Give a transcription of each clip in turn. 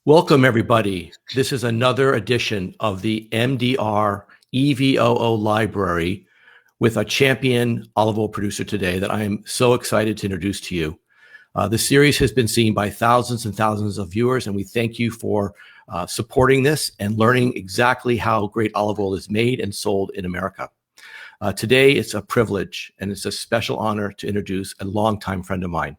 Welcome, everybody. This is another edition of the MDR EVOO library with a champion olive oil producer today that I am so excited to introduce to you. The series has been seen by thousands and thousands of viewers, and we thank you for supporting this and learning exactly how great olive oil is made and sold in America. Today, it's a privilege and it's a special honor to introduce a longtime friend of mine.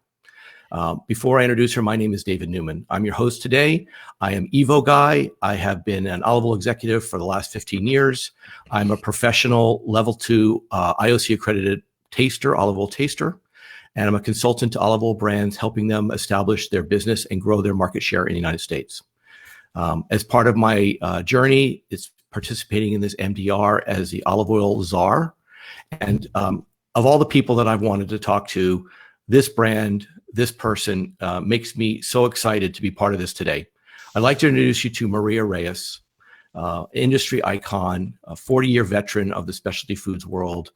Before I introduce her, my name is David Neuman. I'm your host today. I am EVOO guy. I have been an olive oil executive for the last 15 years. I'm a professional level 2 IOC accredited taster, olive oil taster, and I'm a consultant to olive oil brands, helping them establish their business and grow their market share in the United States. As part of my journey, it's participating in this MDR as the olive oil czar. And of all the people that I've wanted to talk to, this brand, this person makes me so excited to be part of this today. I'd like to introduce you to Maria Reyes, industry icon, a 40-year veteran of the specialty foods world,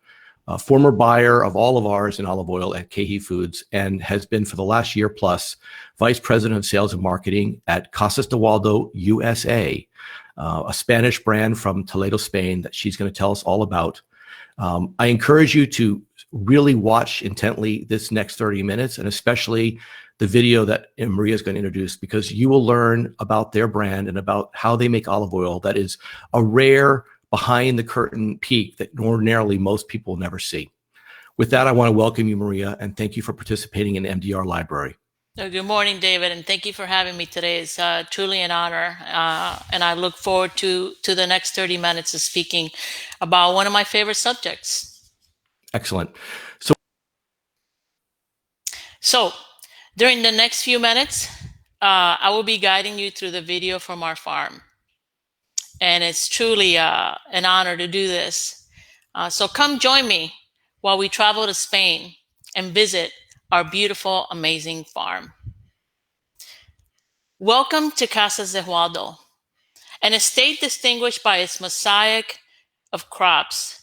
a former buyer of all of ours in olive oil at KeHE Foods, and has been for the last year plus vice president of sales and marketing at Casas de Hualdo, USA, a Spanish brand from Toledo, Spain, that she's going to tell us all about. I encourage you to really watch intently this next 30 minutes, and especially the video that Maria is going to introduce, because you will learn about their brand and about how they make olive oil that is a rare behind the curtain peek that ordinarily most people never see. With that, I want to welcome you, Maria, and thank you for participating in the MDR library. Good morning, David, and thank you for having me today. It's truly an honor, and I look forward to the next 30 minutes of speaking about one of my favorite subjects. Excellent. So during the next few minutes, I will be guiding you through the video from our farm, and it's truly an honor to do this. So come join me while we travel to Spain and visit our beautiful, amazing farm. Welcome to Casas de Hualdo, an estate distinguished by its mosaic of crops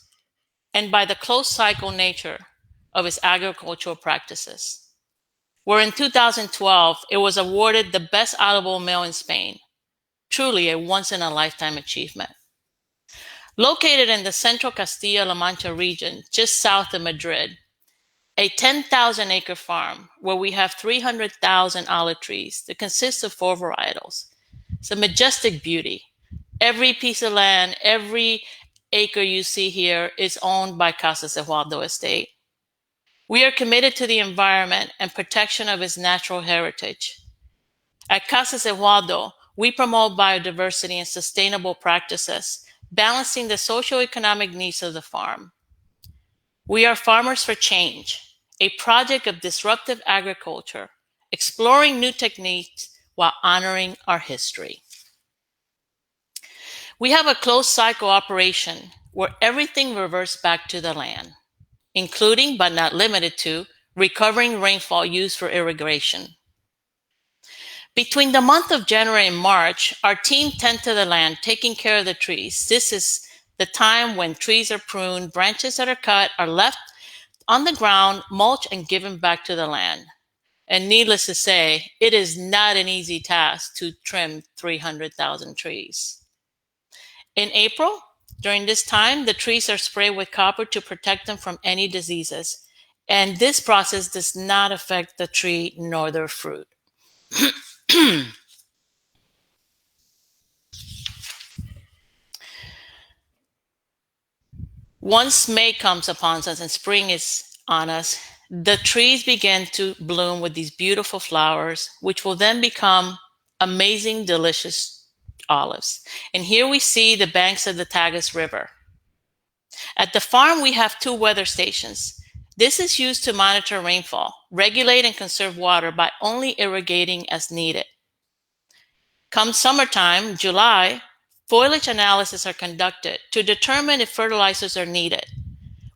and by the closed cycle nature of its agricultural practices, where in 2012, it was awarded the best olive oil mill in Spain, truly a once-in-a-lifetime achievement. Located in the central Castilla-La Mancha region, just south of Madrid, a 10,000-acre farm where we have 300,000 olive trees that consist of 4 varietals. It's a majestic beauty. Every piece of land, every acre you see here is owned by Casas de Hualdo Estate. We are committed to the environment and protection of its natural heritage. At Casas de Hualdo, we promote biodiversity and sustainable practices, balancing the socioeconomic needs of the farm. We are Farmers for Change, a project of disruptive agriculture, exploring new techniques while honoring our history. We have a closed cycle operation where everything reverts back to the land, including but not limited to recovering rainfall used for irrigation. Between the month of January and March, our team tend to the land, taking care of the trees. This is the time when trees are pruned, branches that are cut are left on the ground, mulch, and given back to the land. And needless to say, it is not an easy task to trim 300,000 trees. In April, during this time, the trees are sprayed with copper to protect them from any diseases. And this process does not affect the tree nor their fruit. Once May comes upon us and spring is on us, the trees begin to bloom with these beautiful flowers, which will then become amazing, delicious olives. And here we see the banks of the Tagus River. At the farm, we have 2 weather stations. This is used to monitor rainfall, regulate and conserve water by only irrigating as needed. Come summertime, July, foliage analysis are conducted to determine if fertilizers are needed,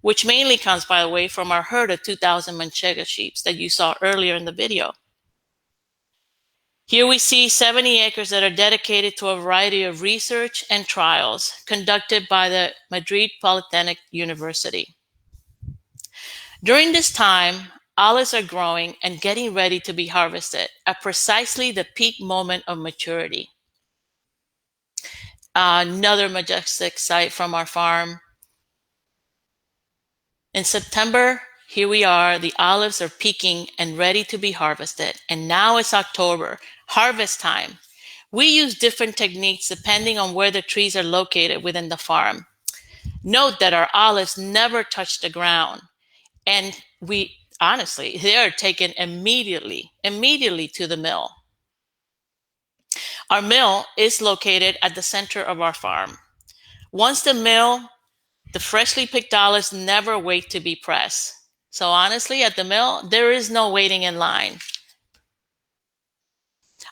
which mainly comes, by the way, from our herd of 2,000 Manchega sheep that you saw earlier in the video. Here we see 70 acres that are dedicated to a variety of research and trials conducted by the Madrid Polytechnic University. During this time, olives are growing and getting ready to be harvested at precisely the peak moment of maturity. Another majestic sight from our farm. In September, here we are, the olives are peaking and ready to be harvested. And now it's October, harvest time. We use different techniques depending on where the trees are located within the farm. Note that our olives never touch the ground. And honestly, they are taken immediately to the mill. Our mill is located at the center of our farm. Once the freshly picked olives never wait to be pressed. So honestly, at the mill, there is no waiting in line.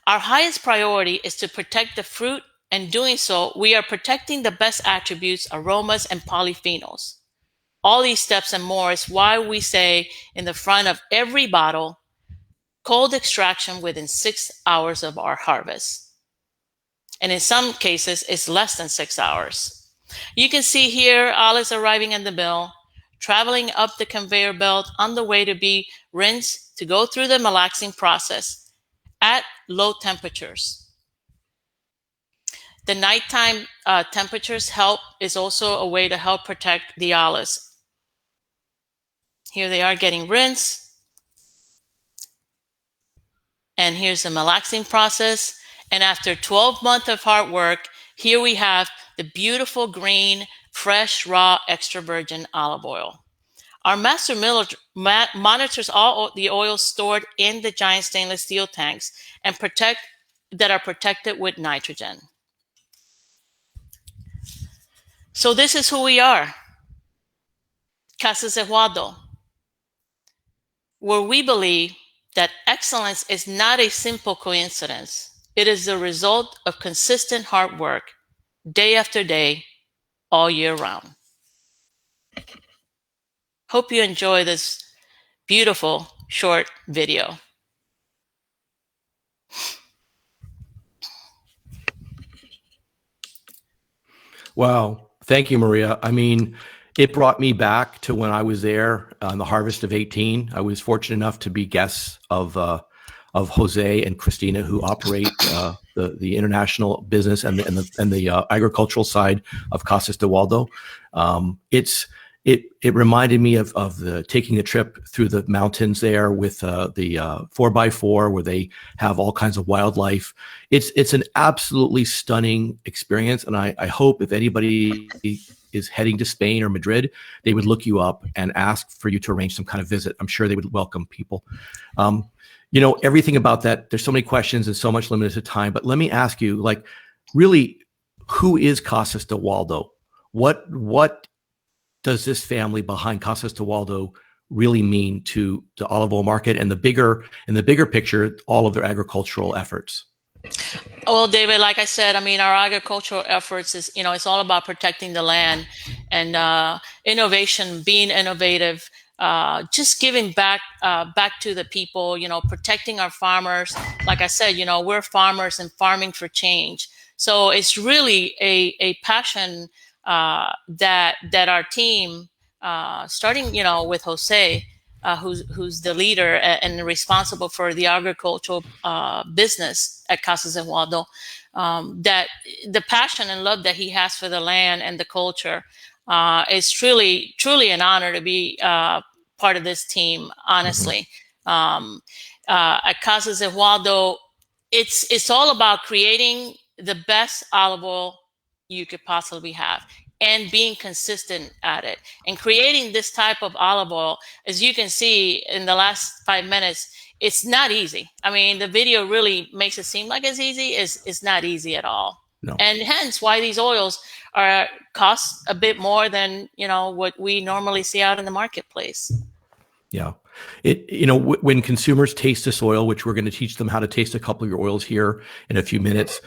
Our highest priority is to protect the fruit, and doing so, we are protecting the best attributes, aromas, and polyphenols. All these steps and more is why we say in the front of every bottle, cold extraction within 6 hours of our harvest. And in some cases, it's less than 6 hours. You can see here olives arriving in the mill, traveling up the conveyor belt on the way to be rinsed to go through the malaxing process at low temperatures. The nighttime temperatures is also a way to help protect the olives. Here they are getting rinsed. And here's the malaxing process. And after 12 months of hard work, here we have the beautiful green, fresh, raw, extra virgin olive oil. Our master miller monitors all the oils stored in the giant stainless steel tanks and that are protected with nitrogen. So this is who we are, Casas de Hualdo, where we believe that excellence is not a simple coincidence. It is the result of consistent hard work, day after day, all year round. Hope you enjoy this beautiful short video. Wow. Thank you, Maria. I mean, it brought me back to when I was there on the harvest of 18. I was fortunate enough to be guests of Jose and Christina, who operate the international business and the agricultural side of Casas de Hualdo. It reminded me of taking the trip through the mountains there with the 4x4 where they have all kinds of wildlife. It's an absolutely stunning experience, and I hope if anybody is heading to Spain or Madrid, they would look you up and ask for you to arrange some kind of visit. I'm sure they would welcome people. Everything about that, there's so many questions and so much limited time, but let me ask you, like, really, who is Casas de Hualdo? What does this family behind Casas de Hualdo really mean to the olive oil market and the bigger picture, all of their agricultural efforts? Well, David, like I said, I mean, our agricultural efforts is, it's all about protecting the land and innovation, being innovative, just giving back to the people, protecting our farmers. Like I said, we're farmers and farming for change. So it's really a passion that our team, starting, with Jose, who's the leader and responsible for the agricultural business at Casas de Hualdo, that the passion and love that he has for the land and the culture is truly an honor to be part of this team, honestly. Mm-hmm. At Casas de Hualdo, it's all about creating the best olive oil you could possibly have and being consistent at it and creating this type of olive oil. As you can see in the last 5 minutes, it's not easy. I mean, the video really makes it seem like it's easy. It's not easy at all. No. And hence why these oils cost a bit more than, what we normally see out in the marketplace. Yeah. When consumers taste this oil, which we're going to teach them how to taste a couple of your oils here in a few minutes,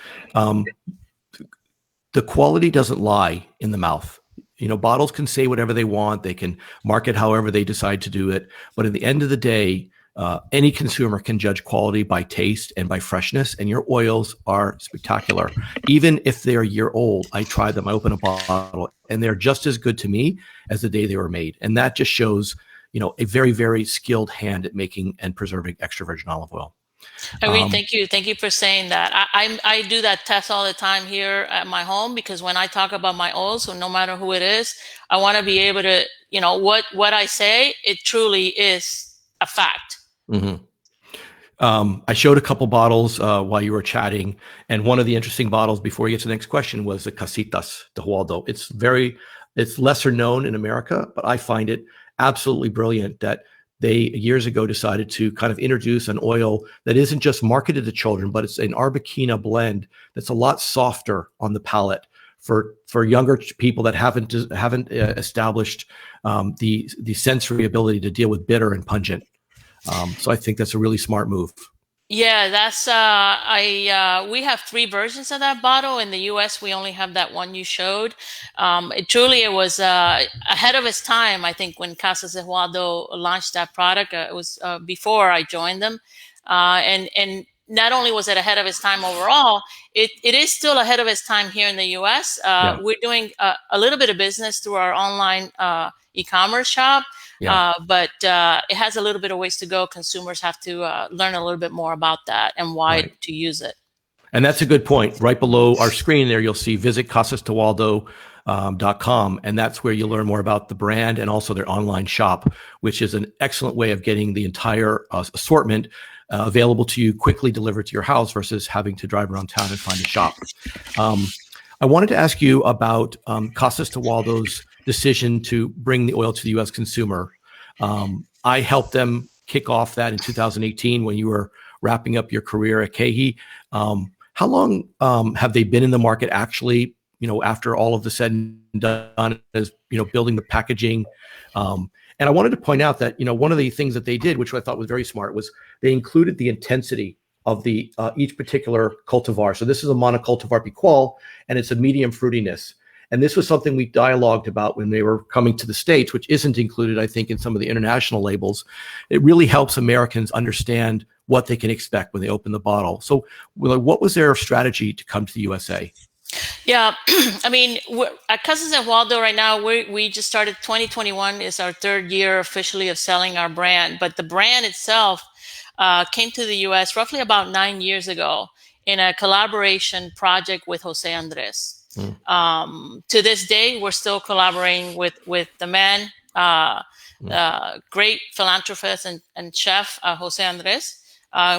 the quality doesn't lie in the mouth. Bottles can say whatever they want. They can market however they decide to do it. But at the end of the day, any consumer can judge quality by taste and by freshness. And your oils are spectacular. Even if they're a year old, I try them. I open a bottle and they're just as good to me as the day they were made. And that just shows, a very, very skilled hand at making and preserving extra virgin olive oil. Irene, thank you. Thank you for saying that. I do that test all the time here at my home, because when I talk about my oils, so no matter who it is, I want to be able to, what I say, it truly is a fact. Mm-hmm. I showed a couple bottles while you were chatting, and one of the interesting bottles before we get to the next question was the Casas de Hualdo. It's lesser known in America, but I find it absolutely brilliant that they years ago decided to kind of introduce an oil that isn't just marketed to children, but it's an Arbequina blend that's a lot softer on the palate for younger people that haven't established the sensory ability to deal with bitter and pungent. So I think that's a really smart move. Yeah, that's we have 3 versions of that bottle. In the US, we only have that one you showed. It was ahead of its time, I think, when Casas de Hualdo launched that product. It was before I joined them. And not only was it ahead of its time overall, it is still ahead of its time here in the US. Yeah. We're doing a little bit of business through our online e-commerce shop. Yeah. But it has a little bit of ways to go. Consumers have to learn a little bit more about that and why to use it. And that's a good point. Right below our screen there, you'll see visit casasdewaldo.com, and that's where you'll learn more about the brand and also their online shop, which is an excellent way of getting the entire assortment available to you, quickly delivered to your house versus having to drive around town and find a shop. I wanted to ask you about Casas de Hualdo's decision to bring the oil to the U.S. consumer. I helped them kick off that in 2018 when you were wrapping up your career at KeHE. How long have they been in the market actually, after all of the said and done, as, building the packaging? And I wanted to point out that, one of the things that they did, which I thought was very smart, was they included the intensity of the each particular cultivar. So this is a monocultivar Picual, and it's a medium fruitiness. And this was something we dialogued about when they were coming to the States, which isn't included, I think, in some of the international labels. It really helps Americans understand what they can expect when they open the bottle. So what was their strategy to come to the USA? Yeah, I mean, at Casas de Hualdo right now, we just started. 2021 is our 3rd year officially of selling our brand. But the brand itself came to the U.S. roughly about 9 years ago in a collaboration project with Jose Andres. To this day, we're still collaborating with the man, great philanthropist and chef, Jose Andres.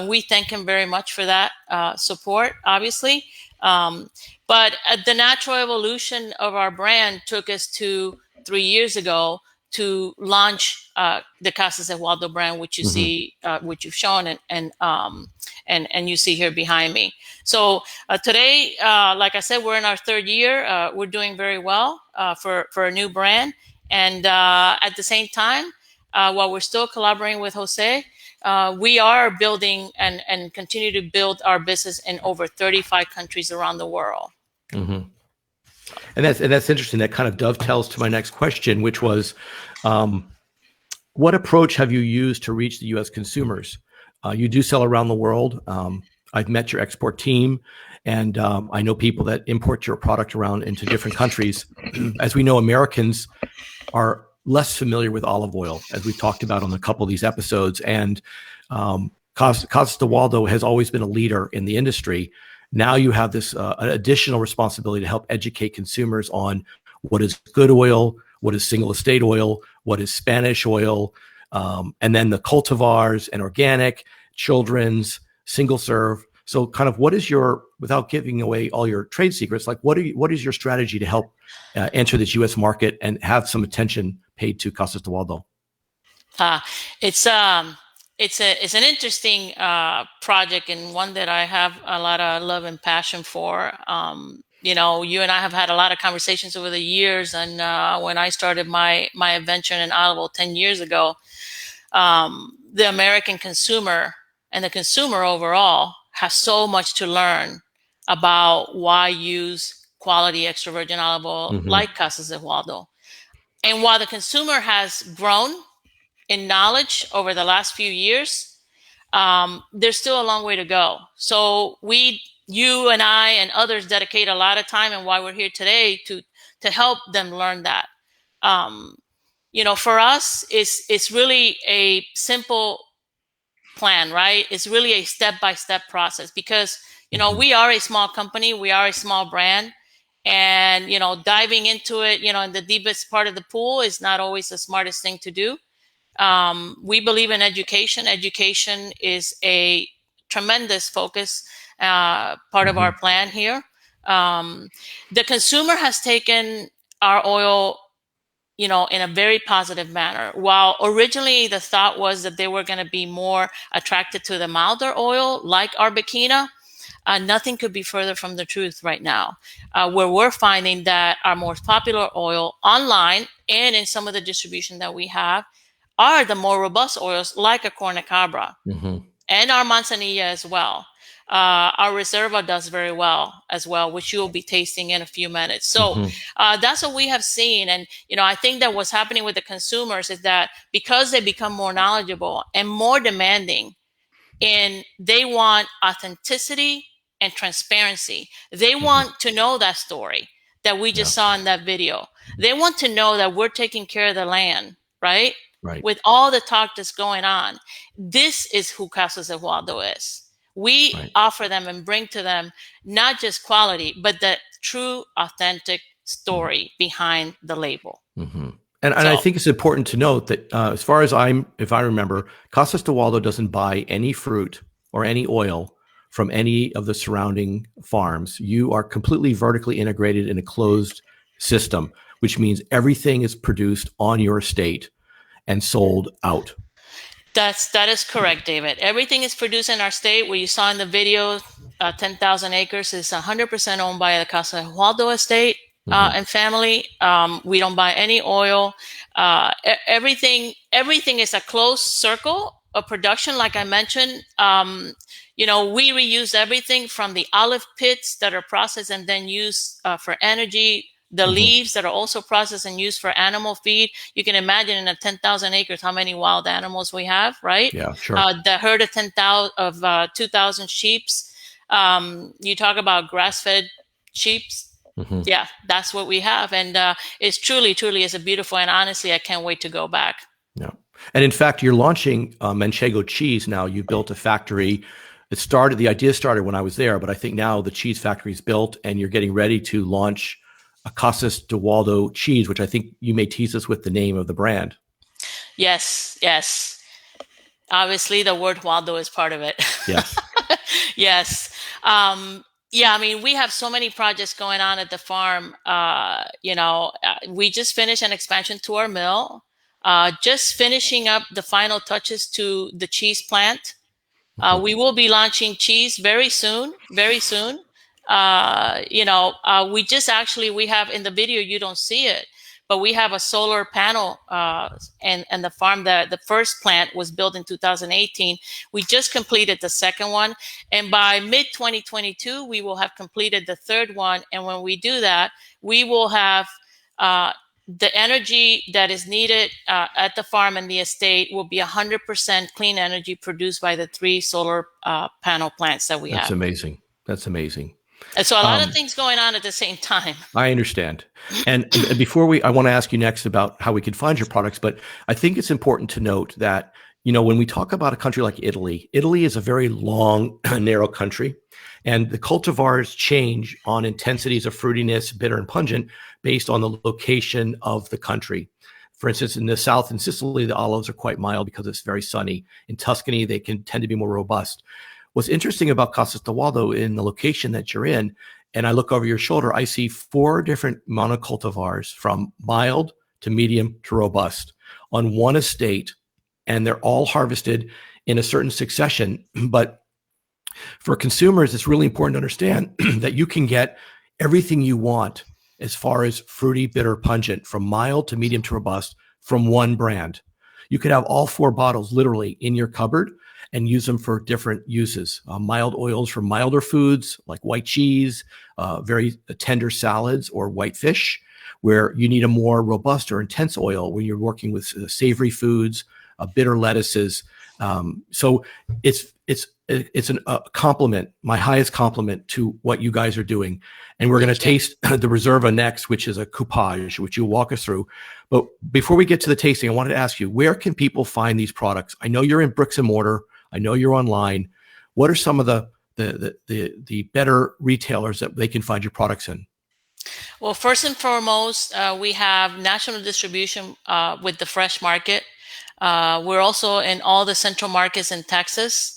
We thank him very much for that support, obviously. But the natural evolution of our brand took us to 3 years ago to launch the Casas de Hualdo brand, which you see, which you've shown, and you see here behind me. So today, like I said, we're in our 3rd year. We're doing very well for a new brand, and at the same time, while we're still collaborating with Jose, we are building and continue to build our business in over 35 countries around the world. Mm-hmm. And that's interesting. That kind of dovetails to my next question, which was, what approach have you used to reach the U.S. consumers? You do sell around the world. I've met your export team, and I know people that import your product around into different countries. As we know, Americans are less familiar with olive oil, as we've talked about on a couple of these episodes. And Casas de Hualdo has always been a leader in the industry. Now you have this additional responsibility to help educate consumers on what is good oil, what is single estate oil, what is Spanish oil, and then the cultivars and organic, children's, single serve. So kind of what is your, without giving away all your trade secrets, like what is your strategy to help enter this U.S. market and have some attention paid to Casas de Hualdo? It's an interesting project, and one that I have a lot of love and passion for. You and I have had a lot of conversations over the years, and when I started my adventure in olive oil 10 years ago, the American consumer and the consumer overall has so much to learn about why use quality extra virgin olive oil like Casas de Hualdo. And while the consumer has grown in knowledge over the last few years, there's still a long way to go. So you and I and others dedicate a lot of time, and why we're here today, to help them learn that. for us, it's really a simple plan, right? It's really a step-by-step process because, we are a small company, we are a small brand, and, diving into it, in the deepest part of the pool is not always the smartest thing to do. We believe in education. Education is a tremendous focus, part of our plan here. The consumer has taken our oil, in a very positive manner. While originally the thought was that they were going to be more attracted to the milder oil, like Arbequina, nothing could be further from the truth right now, where we're finding that our most popular oil online and in some of the distribution that we have are the more robust oils like a Corona Cabra and our Manzanilla as well. Our Reserva does very well as well, which you'll be tasting in a few minutes. So that's what we have seen. And, I think that what's happening with the consumers is that because they become more knowledgeable and more demanding, and they want authenticity and transparency. They want to know that story that we just saw in that video. They want to know that we're taking care of the land, right? Right. With all the talk that's going on. This is who Casas de Hualdo is. We offer them and bring to them not just quality, but the true, authentic story behind the label. And I think it's important to note that as far as if I remember, Casas de Hualdo doesn't buy any fruit or any oil from any of the surrounding farms. You are completely vertically integrated in a closed system, which means everything is produced on your estate and sold out. That is correct, David. Everything is produced in our state. What you saw in the video, 10,000 acres is 100% owned by the Casa de Hualdo estate and family. We don't buy any oil. Everything is a closed circle of production. Like I mentioned, we reuse everything from the olive pits that are processed and then used for energy. The leaves that are also processed and used for animal feed. You can imagine in a 10,000 acres how many wild animals we have, right? Yeah, sure. The herd of 2,000 sheeps. You talk about grass-fed sheeps. Yeah, that's what we have, and it's truly is a beautiful. And honestly, I can't wait to go back. Yeah, and in fact, you're launching Manchego cheese now. You built a factory. The idea started when I was there, but I think now the cheese factory is built, and you're getting ready to launch a Casas de Hualdo cheese, which I think you may tease us with the name of the brand. Yes. Obviously, the word Hualdo is part of it. Yes. Yes. Yeah, I mean, we have so many projects going on at the farm. We just finished an expansion to our mill, just finishing up the final touches to the cheese plant. We will be launching cheese very soon. We have in the video, you don't see it, but we have a solar panel and the farm that the first plant was built in 2018. We just completed the second one. And by mid 2022, we will have completed the third one. And when we do that, we will have the energy that is needed at the farm and the estate will be 100% clean energy produced by the 3 solar panel plants that we have. That's amazing. And so a lot of things going on at the same time. I understand. And before I want to ask you next about how we can find your products, but I think it's important to note that, when we talk about a country like Italy is a very long, narrow country, and the cultivars change on intensities of fruitiness, bitter and pungent based on the location of the country. For instance, in the south in Sicily, the olives are quite mild because it's very sunny. In Tuscany, they can tend to be more robust. What's interesting about Casas de Hualdo in the location that you're in, and I look over your shoulder, I see 4 different monocultivars from mild to medium to robust on one estate, and they're all harvested in a certain succession. But for consumers, it's really important to understand that you can get everything you want as far as fruity, bitter, pungent, from mild to medium to robust from one brand. You could have all 4 bottles literally in your cupboard and use them for different uses. Mild oils for milder foods like white cheese, very tender salads, or white fish, where you need a more robust or intense oil when you're working with savory foods, bitter lettuces. So it's it's a compliment, my highest compliment to what you guys are doing. And we're going to taste the Reserva next, which is a coupage, which you'll walk us through. But before we get to the tasting, I wanted to ask you, where can people find these products? I know you're in bricks and mortar. I know you're online. What are some of the better retailers that they can find your products in? Well, first and foremost, we have national distribution with the Fresh Market. We're also in all the central markets in Texas.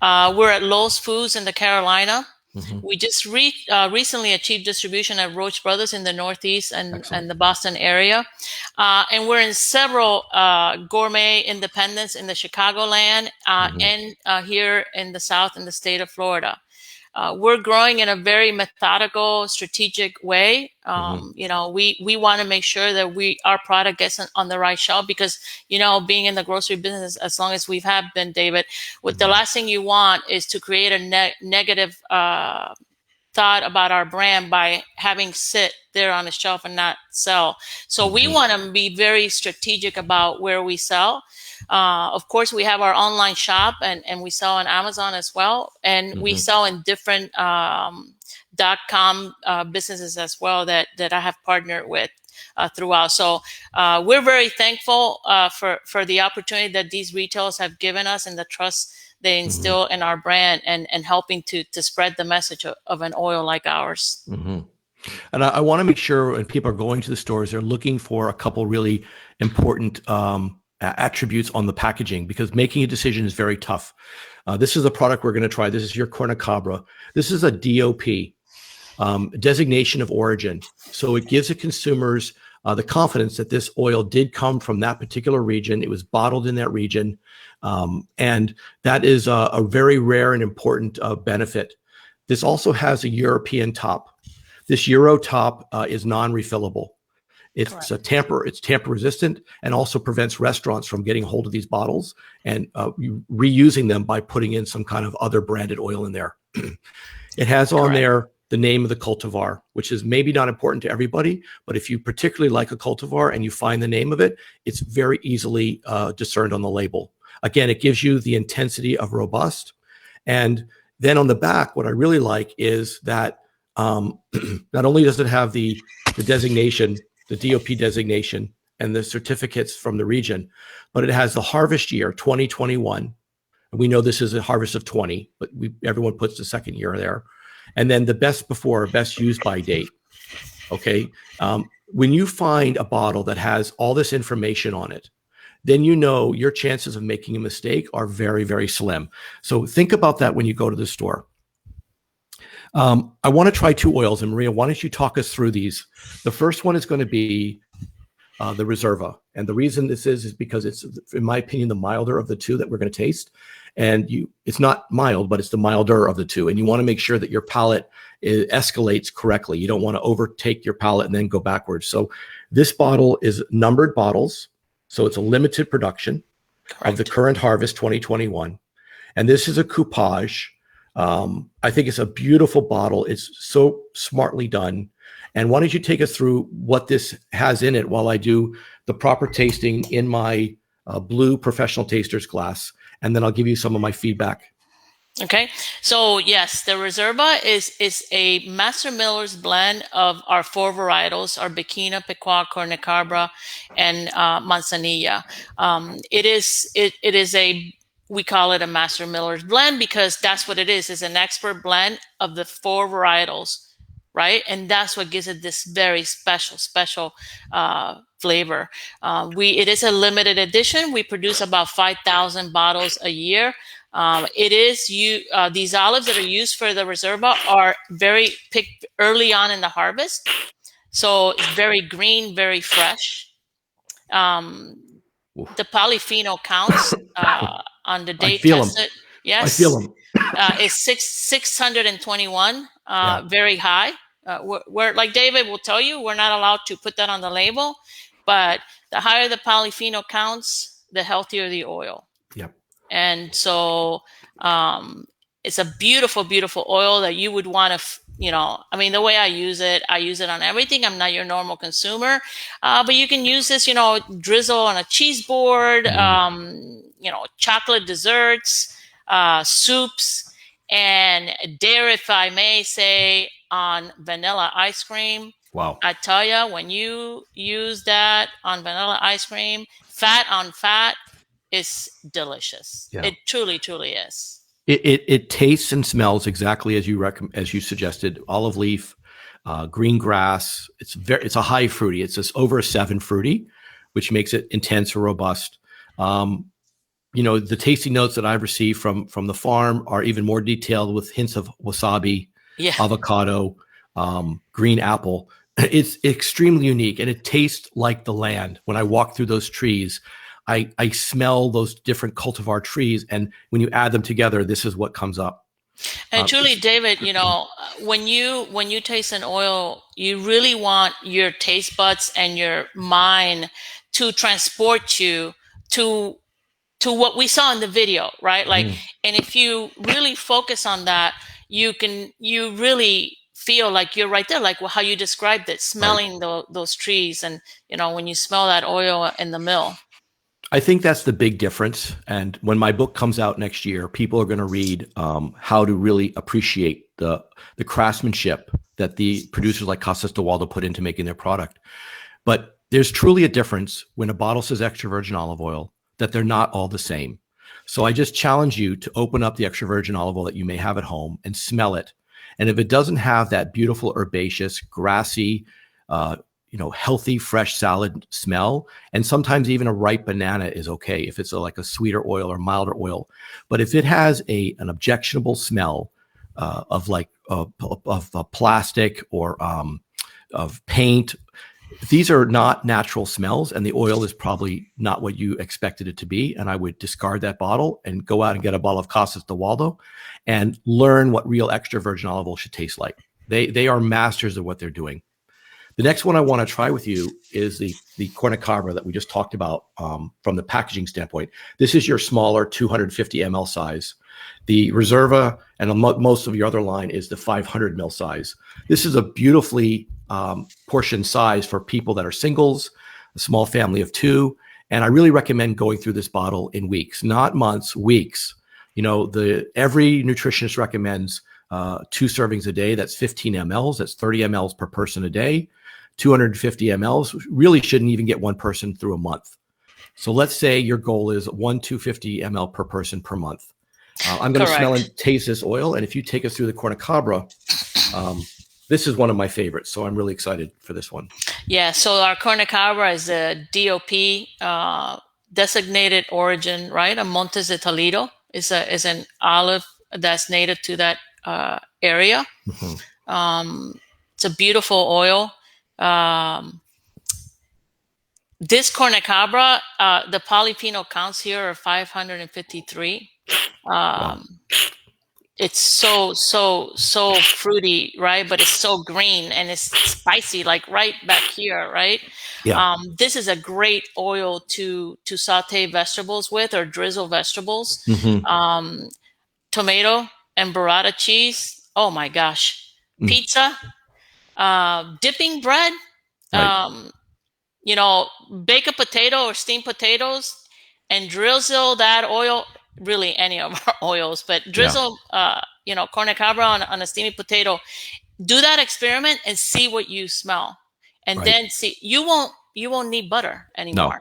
We're at Lowe's Foods in the Carolina. Mm-hmm. We just recently achieved distribution at Roach Brothers in the Northeast and the Boston area. And we're in several gourmet independents in the Chicagoland and here in the South in the state of Florida. We're growing in a very methodical, strategic way. You know, we want to make sure that our product gets on the right shelf because, you know, being in the grocery business as long as we've been, David, the last thing you want is to create a negative thought about our brand by having sit there on the shelf and not sell. So we want to be very strategic about where we sell. Of course, we have our online shop and we sell on Amazon as well. And we sell in different .com businesses as well that I have partnered with throughout. So we're very thankful for the opportunity that these retailers have given us and the trust they instill in our brand and helping to spread the message of an oil like ours. And I want to make sure when people are going to the stores, they're looking for a couple really important attributes on the packaging, because making a decision is very tough. This is a product we're going to try. This is your cornicabra. This is a DOP, designation of origin. So it gives the consumers the confidence that this oil did come from that particular region. It was bottled in that region. And that is a very rare and important benefit. This also has a European top. This Euro top is non-refillable. It's tamper resistant and also prevents restaurants from getting hold of these bottles and reusing them by putting in some kind of other branded oil in there. It has on there the name of the cultivar, which is maybe not important to everybody, but if you particularly like a cultivar and you find the name of it, it's very easily discerned on the label. Again, it gives you the intensity of robust. And then on the back, what I really like is that not only does it have the designation, the DOP designation and the certificates from the region, but it has the harvest year, 2021. And we know this is a harvest of 20, but everyone puts the second year there. And then the best before, best used by date. Okay. When you find a bottle that has all this information on it, then you know your chances of making a mistake are very, very slim. So think about that when you go to the store. I want to try two oils, and Maria, why don't you talk us through these? The first one is going to be the Reserva, and the reason this is because it's, in my opinion, the milder of the two that we're going to taste. And it's not mild, but it's the milder of the two, and you want to make sure that your palate escalates correctly. You don't want to overtake your palate and then go backwards. So this bottle is numbered bottles, so it's a limited production of the current harvest 2021, and this is a coupage. I think it's a beautiful bottle. It's so smartly done. And why don't you take us through what this has in it while I do the proper tasting in my blue professional taster's glass, and then I'll give you some of my feedback. Okay, so yes, the Reserva is a Master Miller's blend of our four varietals: our Bikina, Pequot, Cornicabra, and Manzanilla. It is a, we call it a Master Miller's blend because that's what it is. It's an expert blend of the four varietals, right? And that's what gives it this very special flavor. It is a limited edition. We produce about 5,000 bottles a year. These olives that are used for the Reserva are very picked early on in the harvest. So it's very green, very fresh. The polyphenol counts on the day tested. Yes, I feel them. It's 621, very high. We're like David will tell you, we're not allowed to put that on the label, but the higher the polyphenol counts, the healthier the oil. Yep. And so it's a beautiful, beautiful oil that you would want to, I mean, the way I use it on everything. I'm not your normal consumer, but you can use this, drizzle on a cheese board, chocolate desserts, soups, and dare, if I may say, on vanilla ice cream. Wow. I tell you, when you use that on vanilla ice cream, fat on fat, is delicious. Yeah. It truly, truly is. It tastes and smells exactly as you suggested. Olive leaf, green grass. It's a high fruity. It's just over a 7 fruity, which makes it intense or robust. The tasting notes that I've received from the farm are even more detailed with hints of wasabi, avocado, green apple. It's extremely unique, and it tastes like the land. When I walk through those trees, I smell those different cultivar trees, and when you add them together, this is what comes up. And truly, David, when you taste an oil, you really want your taste buds and your mind to transport you to what we saw in the video, right? Like, and if you really focus on that, you really feel like you're right there, like how you described it, smelling those trees, and when you smell that oil in the mill. I think that's the big difference. And when my book comes out next year, people are going to read how to really appreciate the craftsmanship that the producers like Casas de Hualdo put into making their product. But there's truly a difference when a bottle says extra virgin olive oil, that they're not all the same. So I just challenge you to open up the extra virgin olive oil that you may have at home and smell it. And if it doesn't have that beautiful herbaceous, grassy, healthy, fresh salad smell, and sometimes even a ripe banana is okay if it's like a sweeter oil or milder oil. But if it has an objectionable smell of plastic or of paint, these are not natural smells, and the oil is probably not what you expected it to be. And I would discard that bottle and go out and get a bottle of Casas de Hualdo and learn what real extra virgin olive oil should taste like. They are masters of what they're doing. The next one I want to try with you is the Cornicabra that we just talked about from the packaging standpoint. This is your smaller 250 ml size. The Reserva and most of your other line is the 500 ml size. This is a beautifully portion size for people that are singles, a small family of 2. And I really recommend going through this bottle in weeks, not months, weeks. Every nutritionist recommends 2 servings a day. That's 15 mLs. That's 30 mLs per person a day. 250 mLs really shouldn't even get one person through a month. So let's say your goal is 250 ml per person per month. I'm going to smell and taste this oil. And if you take us through the Cornicabra, this is one of my favorites. So I'm really excited for this one. Yeah. So our Cornicabra is a DOP, designated origin, right? A Montes de Toledo is an olive that's native to that area. It's a beautiful oil. This Cornicabra, the polyphenol counts here are 553. Wow. It's so fruity, right? But it's so green and it's spicy, like right back here, right? Yeah. This is a great oil to saute vegetables with or drizzle vegetables. Tomato and burrata cheese. Oh my gosh. Pizza, dipping bread, Right. Bake a potato or steam potatoes and drizzle that oil, really any of our oils, but drizzle, Cornicabra on a steamy potato. Do that experiment and see what you smell. And then see, you won't need butter anymore.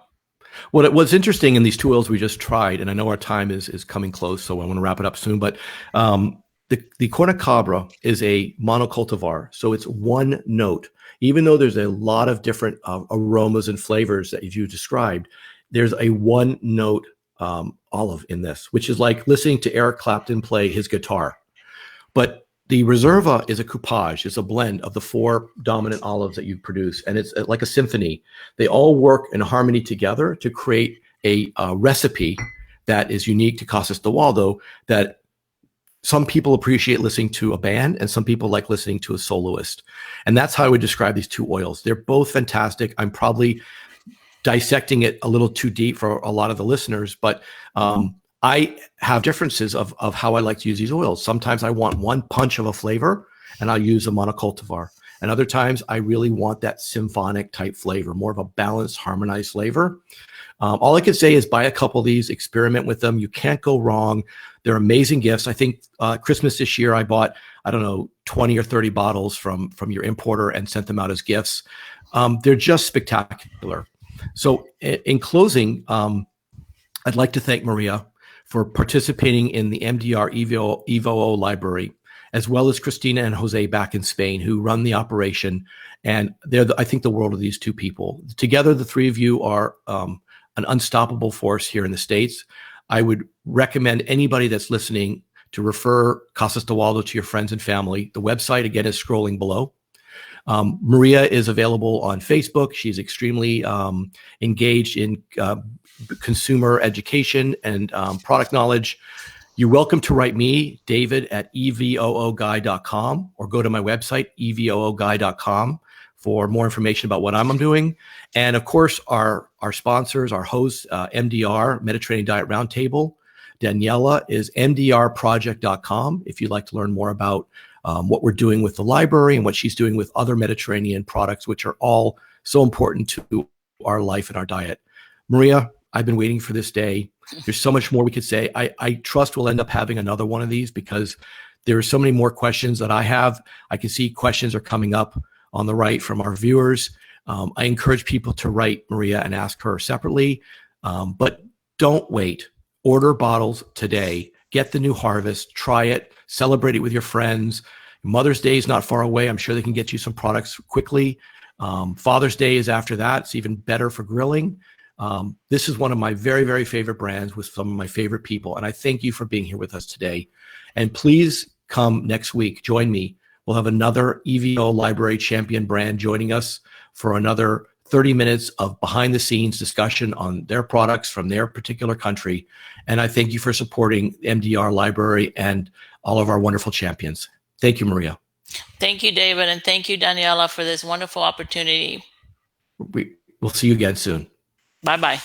No. What's interesting in these 2 oils we just tried, and I know our time is coming close, so I want to wrap it up soon, but the Cornicabra is a monocultivar, so it's one note. Even though there's a lot of different aromas and flavors that you described, there's a one note olive in this, which is like listening to Eric Clapton play his guitar. But the Reserva is a coupage. It's a blend of the 4 dominant olives that you produce, and it's like a symphony. They all work in harmony together to create a recipe that is unique to Casas de Hualdo, that some people appreciate listening to a band and some people like listening to a soloist. And that's how I would describe these 2 oils. They're both fantastic. I'm probably dissecting it a little too deep for a lot of the listeners, but I have differences of how I like to use these oils. Sometimes I want one punch of a flavor and I'll use a monocultivar. And other times I really want that symphonic type flavor, more of a balanced, harmonized flavor. All I can say is buy a couple of these, experiment with them. You can't go wrong. They're amazing gifts. I think Christmas this year I bought, I don't know, 20 or 30 bottles from your importer and sent them out as gifts. They're just spectacular. So in closing, I'd like to thank Maria for participating in the MDR EVOO library, as well as Christina and Jose back in Spain, who run the operation. And they're, I think, the world of these two people. Together, the three of you are an unstoppable force here in the States. I would recommend anybody that's listening to refer Casas de Hualdo to your friends and family. The website, again, is scrolling below. Maria is available on Facebook. She's extremely engaged in consumer education and product knowledge. You're welcome to write me, David, at evooguy.com, or go to my website, evooguy.com, for more information about what I'm doing. And of course, our sponsors, our hosts, MDR, Mediterranean Diet Roundtable. Daniela is mdrproject.com if you'd like to learn more about what we're doing with the library and what she's doing with other Mediterranean products, which are all so important to our life and our diet. Maria, I've been waiting for this day. There's so much more we could say. I trust we'll end up having another one of these, because there are so many more questions that I have. I can see questions are coming up on the right from our viewers. I encourage people to write Maria and ask her separately, but don't wait. Order bottles today. Get the new harvest. Try it. Celebrate it with your friends. Mother's Day is not far away. I'm sure they can get you some products quickly. Father's Day is after that. It's even better for grilling. This is one of my very, very favorite brands with some of my favorite people. And I thank you for being here with us today. And please come next week. Join me. We'll have another EVO Library Champion brand joining us for another 30 minutes of behind the scenes discussion on their products from their particular country. And I thank you for supporting MDR Library and all of our wonderful champions. Thank you, Maria. Thank you, David. And thank you, Daniela, for this wonderful opportunity. We'll see you again soon. Bye-bye.